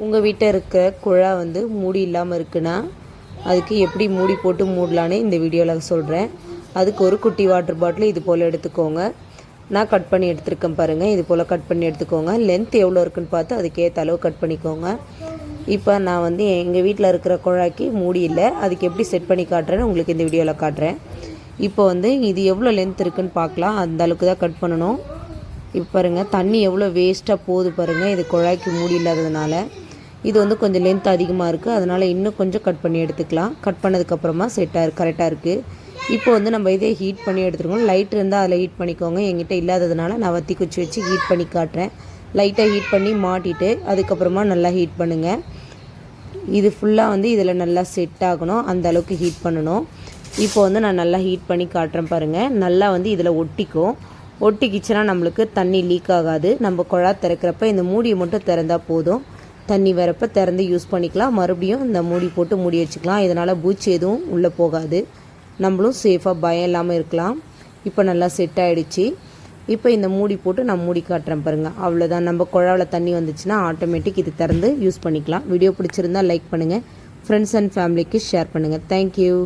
உங்கள் வீட்டில் இருக்கிற குழா வந்து மூடி இல்லாமல் இருக்குன்னா அதுக்கு எப்படி மூடி போட்டு மூடலான்னு இந்த வீடியோவில் சொல்கிறேன். அதுக்கு ஒரு குட்டி வாட்டர் பாட்டில் இது போல் எடுத்துக்கோங்க. நான் கட் பண்ணி எடுத்துருக்கேன் பாருங்கள். இது போல் கட் பண்ணி எடுத்துக்கோங்க. லென்த் எவ்வளோ இருக்குன்னு பார்த்து அதுக்கேற்ற அளவு கட் பண்ணிக்கோங்க. இப்போ நான் வந்து எங்கள் வீட்டில் இருக்கிற குழாய்க்கு மூடி இல்லை, அதுக்கு எப்படி செட் பண்ணி காட்டுறேன்னு உங்களுக்கு இந்த வீடியோவில் காட்டுறேன். இப்போ வந்து இது எவ்வளோ லென்த் இருக்குதுன்னு பார்க்கலாம். அந்த அளவுக்கு தான் கட் பண்ணணும். இப்போ பாருங்கள், தண்ணி எவ்வளோ வேஸ்ட்டாக போகுது பாருங்கள். இது குழாய்க்கு மூடி இல்லாததுனால இது வந்து கொஞ்சம் லென்த் அதிகமாக இருக்குது. அதனால் இன்னும் கொஞ்சம் கட் பண்ணி எடுத்துக்கலாம். கட் பண்ணதுக்கப்புறமா கரெக்டாக இருக்குது. இப்போ வந்து நம்ம இதே ஹீட் பண்ணி எடுத்துருக்கோம். லைட் இருந்தால் அதில் ஹீட் பண்ணிக்கோங்க. என்கிட்ட இல்லாததுனால நான் வத்தி குச்சி வச்சு ஹீட் பண்ணி காட்டுறேன். லைட்டாக ஹீட் பண்ணி மாட்டிட்டு அதுக்கப்புறமா நல்லா ஹீட் பண்ணுங்கள். இது ஃபுல்லாக வந்து இதில் நல்லா செட் ஆகணும், அந்த அளவுக்கு ஹீட் பண்ணணும். இப்போ வந்து நான் நல்லா ஹீட் பண்ணி காட்டுறேன் பாருங்கள். நல்லா வந்து இதில் ஒட்டிக்கிச்சுன்னா நம்மளுக்கு தண்ணி லீக் ஆகாது. நம்ம குழா திறக்கிறப்ப இந்த மூடியை மட்டும் திறந்தால் போதும். தண்ணி வரப்போ திறந்து யூஸ் பண்ணிக்கலாம். மறுபடியும் இந்த மூடி போட்டு மூடி வச்சுக்கலாம். இதனால் பூச்சி எதுவும் உள்ளே போகாது. நம்மளும் சேஃபாக பயம் இல்லாமல் இருக்கலாம். இப்போ நல்லா செட் ஆகிடுச்சு. இப்போ இந்த மூடி போட்டு நான் மூடி காட்டுறேன் பாருங்கள். அவ்வளோதான். நம்ம குழாவில் தண்ணி வந்துச்சுன்னா ஆட்டோமேட்டிக் இது திறந்து யூஸ் பண்ணிக்கலாம். வீடியோ பிடிச்சிருந்தால் லைக் பண்ணுங்கள். ஃப்ரெண்ட்ஸ் அண்ட் ஃபேமிலிக்கு ஷேர் பண்ணுங்கள். தேங்க்யூ.